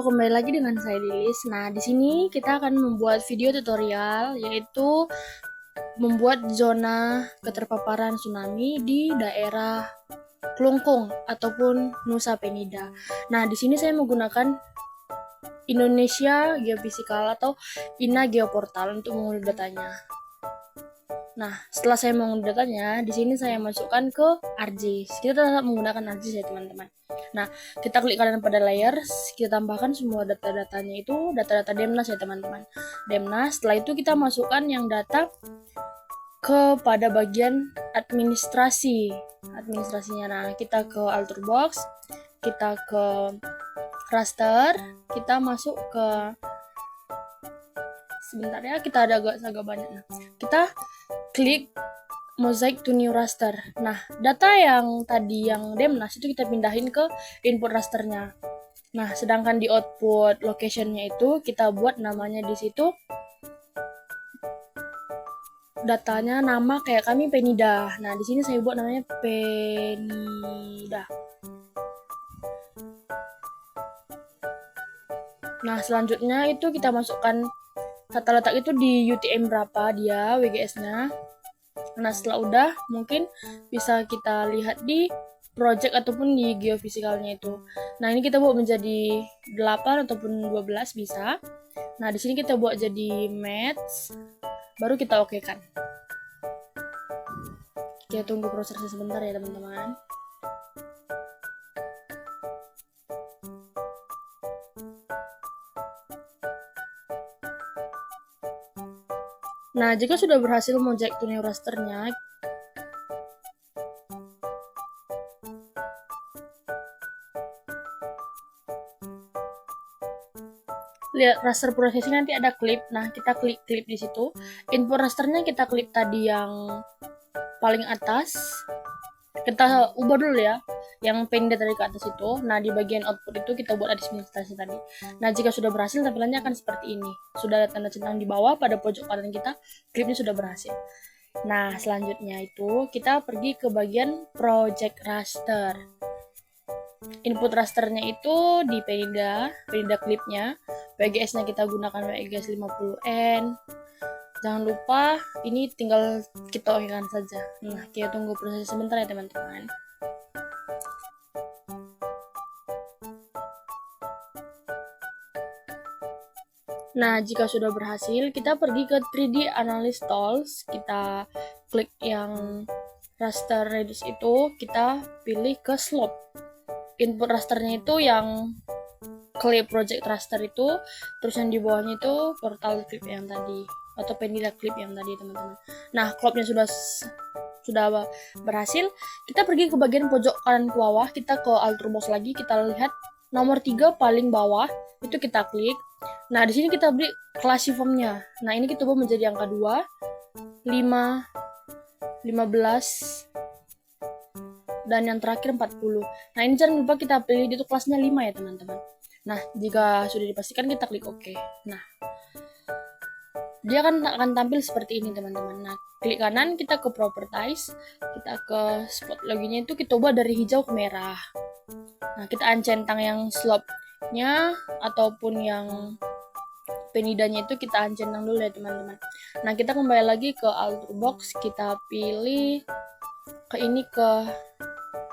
kembali lagi dengan saya Lilis. Nah, di sini kita akan membuat video tutorial yaitu membuat zona keterpaparan tsunami di daerah Klungkung ataupun Nusa Penida. Nah, di sini saya menggunakan Indonesia Geophysical atau INA Geoportal untuk mengunduh datanya. Nah, setelah saya mengunduh datanya, di sini saya masukkan ke ArcGIS. Kita tetap menggunakan ArcGIS ya teman-teman. Nah, kita klik kanan pada layers, kita tambahkan semua data-datanya itu data-data Demnas ya teman-teman. Demnas, setelah itu kita masukkan yang data kepada bagian administrasinya. Nah, kita ke Ultrabox, kita ke raster, kita masuk ke sebentar ya, kita ada agak banyak. Nah, kita klik mosaic to new raster. Nah, data yang tadi yang Demnas itu kita pindahin ke input rasternya. Nah, sedangkan di output locationnya itu kita buat namanya di situ datanya nama kayak kami Penida. Nah, di sini saya buat namanya Penida. Nah, selanjutnya itu kita masukkan tata letak itu di UTM berapa dia WGS-nya. Nah, setelah udah mungkin bisa kita lihat di project ataupun di geofisikalnya itu. Nah, ini kita buat menjadi 8 ataupun 12 bisa. Nah, di sini kita buat jadi match, baru kita okekan. Kita tunggu prosesnya sebentar ya, teman-teman. Nah, jika sudah berhasil mojek to new rasternya, lihat raster processing nanti ada klip. Nah, kita klik klip di situ. Input rasternya kita klik tadi yang paling atas. Kita ubah dulu ya, yang Penida tadi ke atas itu. Nah, di bagian output itu kita buat administrasi tadi. Nah, jika sudah berhasil, tampilannya akan seperti ini. Sudah ada tanda centang di bawah pada pojok kanan kita, klipnya sudah berhasil. Nah, selanjutnya itu kita pergi ke bagian project raster. Input rasternya itu di Penida klipnya. WGS-nya kita gunakan WGS 50N. Jangan lupa, ini tinggal kita okekan saja. Nah, kita tunggu proses sebentar ya teman-teman. Nah, jika sudah berhasil, kita pergi ke 3D Analyst Tools. Kita klik yang raster radius itu, kita pilih ke slope. Input rasternya itu yang clip project raster itu, terus yang di bawahnya itu portal clip yang tadi atau Penida clip yang tadi teman-teman. Nah, klopnya sudah berhasil. Kita pergi ke bagian pojok kanan ke bawah, kita ke Ultrabox lagi, kita lihat nomor 3 paling bawah itu kita klik. Nah, di sini kita beri classiformnya. Nah, ini kita ubah menjadi angka 2, 5, 15 dan yang terakhir 40. Nah, ini jangan lupa kita pilih itu kelasnya 5 ya teman-teman. Nah, jika sudah dipastikan kita klik OK. Nah, dia akan tampil seperti ini teman-teman. Nah, klik kanan kita ke properties, kita ke spot loginnya itu kita ubah dari hijau ke merah. Nah, kita uncentang yang slope-nya ataupun yang Penidanya itu kita uncentang dulu ya teman-teman. Nah, kita kembali lagi ke Ultrabox, kita pilih ke ini ke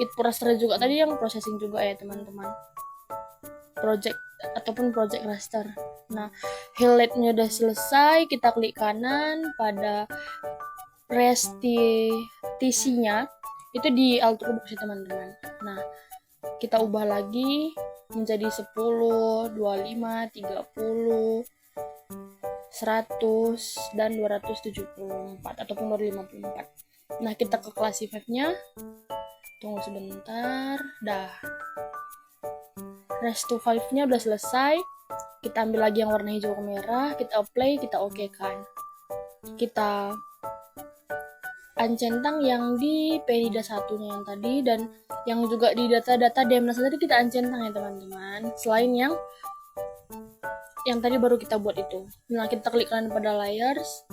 input raster juga tadi yang processing juga ya teman-teman. Project ataupun project raster. Nah, highlight-nya udah selesai, kita klik kanan pada restitusinya itu di Ultrabox ya teman-teman. Nah, kita ubah lagi menjadi 10, 25, 30, 100 dan 274 ataupun 254. Nah, kita ke classify-nya. Tunggu sebentar. Dah. Rest to 5-nya udah selesai. Kita ambil lagi yang warna hijau ke merah, kita apply, kita okekan. Kita uncentang yang di Penida 1-nya yang tadi dan yang juga di data-data Demnas tadi kita uncentang ya teman-teman. Selain yang tadi baru kita buat itu. Nah, kita klik kanan pada layers.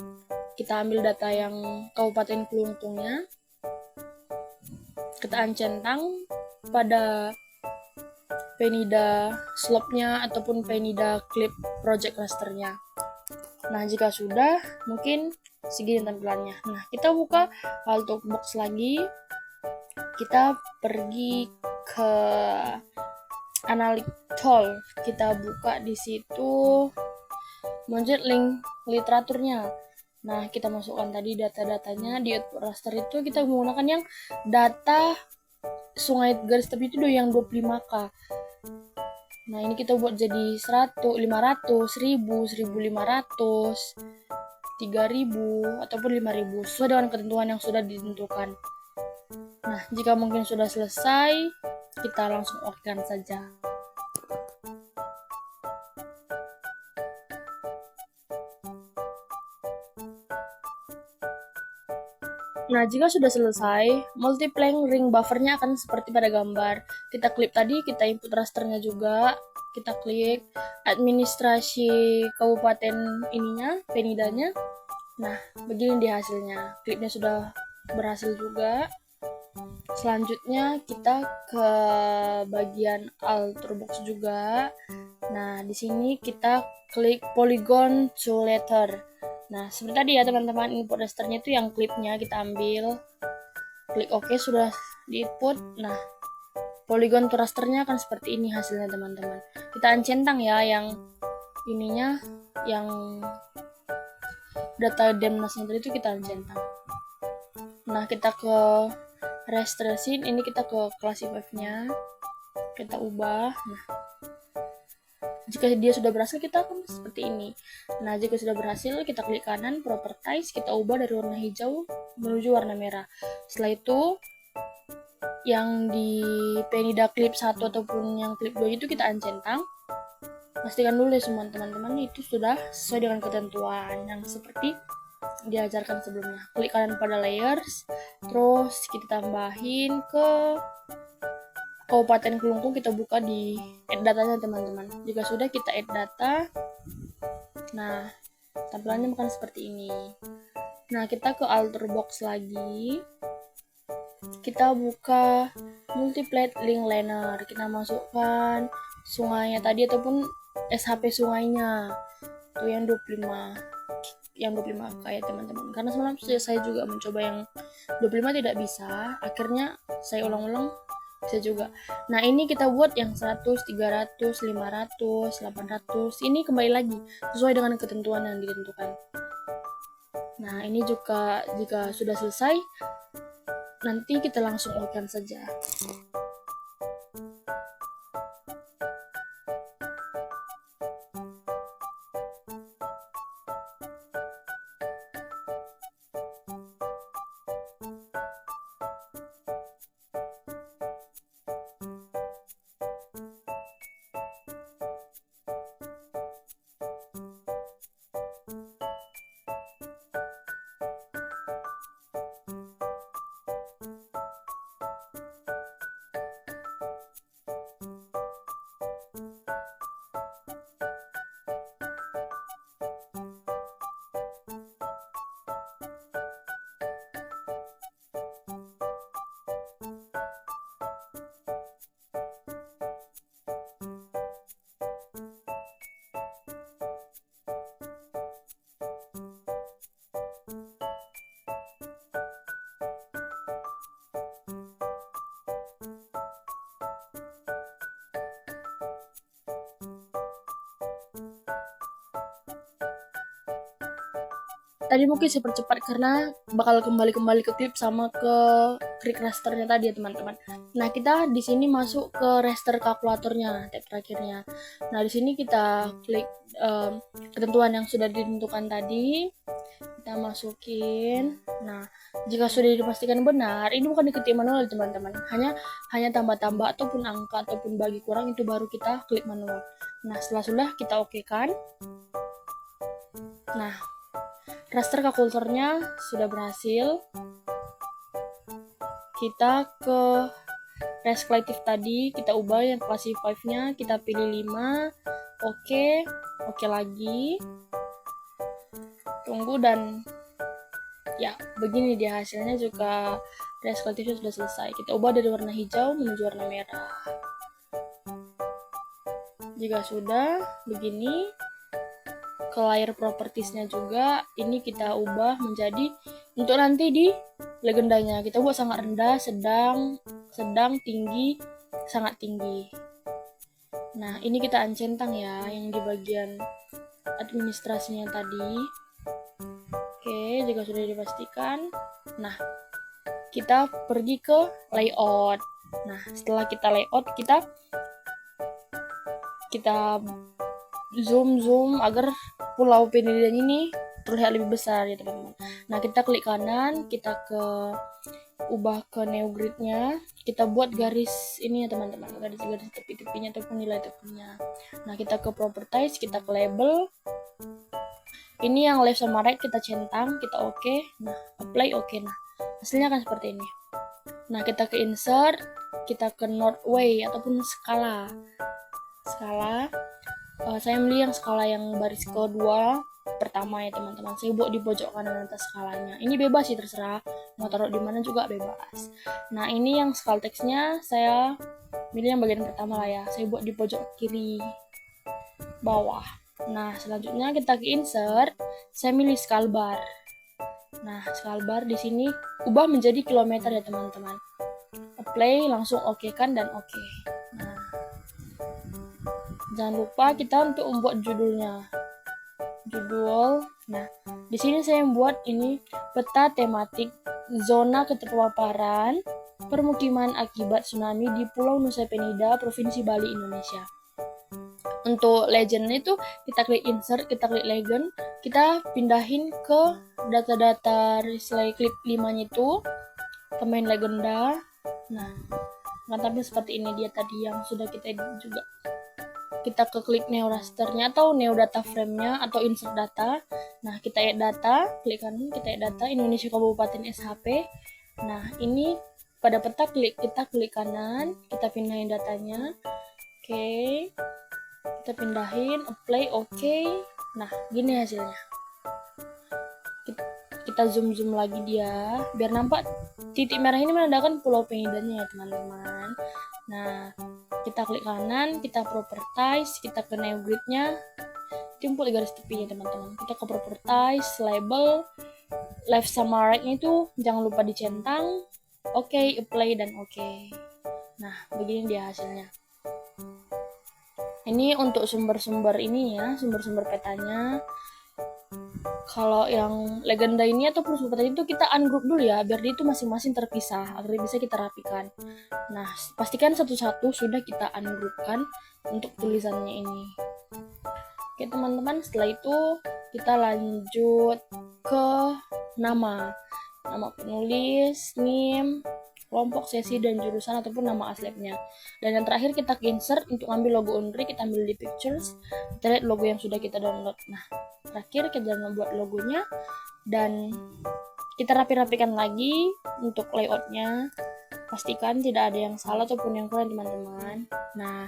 Kita ambil data yang Kabupaten Klungkungnya. Kita uncentang pada Penida slope-nya ataupun Penida clip project rasternya. Nah, jika sudah, mungkin segini tampilannya. Nah, kita buka Altobox lagi. Kita pergi ke Analytic Tool. Kita buka di situ, mencet link literaturnya. Nah, kita masukkan tadi data-datanya di output raster itu kita menggunakan yang data sungai garis tepi itu yang 25K. Nah, ini kita buat jadi 100, 500, 1000, 1500, 3000 ataupun 5000 sesuai dengan ketentuan yang sudah ditentukan. Nah, jika mungkin sudah selesai, kita langsung okekan saja. Nah, jika sudah selesai, multiplying ring buffernya akan seperti pada gambar. Kita klik tadi, kita input rasternya juga, kita klik administrasi kabupaten ininya, penidanya. Nah, begini di hasilnya. Klipnya sudah berhasil juga. Selanjutnya kita ke bagian Ultrabox juga. Nah, di sini kita klik polygon to letter. Nah, seperti tadi ya teman-teman, input rasternya itu yang klipnya kita ambil. Klik OK, sudah di input. Nah, polygon to rasternya akan seperti ini hasilnya teman-teman. Kita centang ya yang ininya, yang data demnasnya tadi itu kita centang. Nah, kita ke raster scene, ini kita ke classify-nya, kita ubah. Nah, jika dia sudah berhasil, kita akan seperti ini. Nah, jika sudah berhasil, kita klik kanan, properties, kita ubah dari warna hijau menuju warna merah. Setelah itu, yang di Penida clip 1 ataupun yang clip 2 itu kita uncentang. Pastikan dulu ya semua teman-teman, itu sudah sesuai dengan ketentuan yang seperti diajarkan sebelumnya. Klik kanan pada layers, terus kita tambahin ke Kabupaten Kelungkung, kita buka di add datanya teman-teman. Jika sudah, kita add data. Nah, tampilannya akan seperti ini. Nah, kita ke Ultrabox lagi. Kita buka multiply link liner. Kita masukkan sungainya tadi ataupun SHP sungainya. Itu yang 25. Yang 25K ya teman-teman. Karena semalam saya juga mencoba yang 25 tidak bisa. Akhirnya saya ulang-ulang bisa juga. Nah, ini kita buat yang 100, 300, 500, 800. Ini kembali lagi sesuai dengan ketentuan yang ditentukan. Nah, ini juga jika sudah selesai, nanti kita langsung okekan saja. Tadi mungkin saya percepat karena bakal kembali ke klip sama ke klik rasternya tadi ya teman-teman. Nah, kita di sini masuk ke raster kalkulatornya, tab terakhirnya. Nah, di sini kita klik ketentuan yang sudah ditentukan tadi, kita masukin. Nah, jika sudah dipastikan benar, ini bukan diketik manual teman-teman, hanya tambah-tambah ataupun angka ataupun bagi kurang itu baru kita klik manual. Nah, setelah sudah kita okekan. Nah, raster kalkulatornya sudah berhasil. Kita ke Res Collective tadi, kita ubah yang classify-nya, kita pilih 5. Oke lagi. Tunggu dan ya, begini dia hasilnya juga. Res Collective sudah selesai. Kita ubah dari warna hijau menuju warna merah. Jika sudah begini, ke layer propertiesnya juga ini kita ubah menjadi untuk nanti di legendanya kita buat sangat rendah, sedang, tinggi, sangat tinggi. Nah ini kita uncentang ya yang di bagian administrasinya tadi. Oke, jika sudah dipastikan, nah kita pergi ke layout. Nah setelah kita layout, kita zoom agar pulau penilaian ini terlihat lebih besar ya teman-teman. Nah kita klik kanan, kita ubah ke new grid-nya, kita buat garis ini ya teman-teman, garis tepi-tepinya ataupun nilai tepinya. Nah kita ke properties, kita ke label, ini yang left sama right kita centang, kita oke. Nah apply oke. Nah hasilnya akan seperti ini. Nah kita ke insert, kita ke Northway ataupun skala. Saya milih yang skala yang baris kedua pertama ya teman-teman. Saya buat di pojok kanan atas skalanya. Ini bebas sih, terserah mau taruh di mana juga bebas. Nah ini yang skala teksnya saya milih yang bagian pertama lah ya. Saya buat di pojok kiri bawah. Nah selanjutnya kita ke insert, saya milih scale bar. Nah scale bar di sini ubah menjadi kilometer ya teman-teman. Apply, langsung oke kan dan oke. Nah jangan lupa kita untuk membuat judulnya. Nah di sini saya membuat ini peta tematik zona keterpaparan permukiman akibat tsunami di Pulau Nusa Penida, Provinsi Bali, Indonesia. Untuk legend itu kita klik insert, kita klik legend, kita pindahin ke data-data reslay klik 5-nya itu ke main legenda. Nah tampil seperti ini dia tadi yang sudah kita edit juga. Kita ke klik new rasternya atau new data frame-nya atau insert data. Nah kita add data, klik kanan, kita add data Indonesia Kabupaten SHP. Nah ini pada peta kita klik kanan, kita pindahin datanya. Oke. Kita pindahin, apply, oke. Nah, gini hasilnya. Kita zoom lagi dia, biar nampak titik merah ini menandakan pulau Penidanya ya teman-teman. Nah, kita klik kanan, kita properties, kita ke new grid-nya, timpul garis tepinya teman-teman. Kita ke properties, label, left sama right-nya itu jangan lupa dicentang, oke, apply dan oke. Nah, begini dia hasilnya. Ini untuk sumber-sumber ini ya, sumber-sumber petanya. Kalau yang legenda ini atau sumber peta itu kita ungroup dulu ya, biar dia itu masing-masing terpisah agar bisa kita rapikan. Nah, pastikan satu-satu sudah kita ungroupkan untuk tulisannya ini. Oke teman-teman, setelah itu kita lanjut ke nama penulis, name, kelompok, sesi, dan jurusan ataupun nama aslabnya. Dan yang terakhir kita ke insert untuk ambil logo Unri, kita ambil di pictures, kita lihat logo yang sudah kita download. Nah terakhir kita membuat logonya dan kita rapi-rapikan lagi untuk layoutnya. Pastikan tidak ada yang salah ataupun yang kurang teman-teman. Nah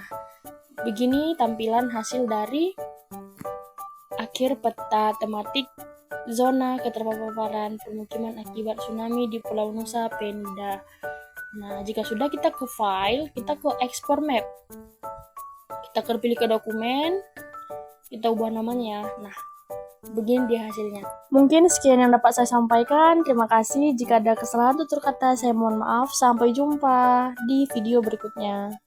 begini tampilan hasil dari akhir peta tematik zona keterpaparan permukiman akibat tsunami di Pulau Nusa Penida. Nah, jika sudah kita ke file, kita ke export map. Kita pilih ke dokumen, kita ubah namanya. Nah, begini dia hasilnya. Mungkin sekian yang dapat saya sampaikan. Terima kasih. Jika ada kesalahan tutur kata, saya mohon maaf. Sampai jumpa di video berikutnya.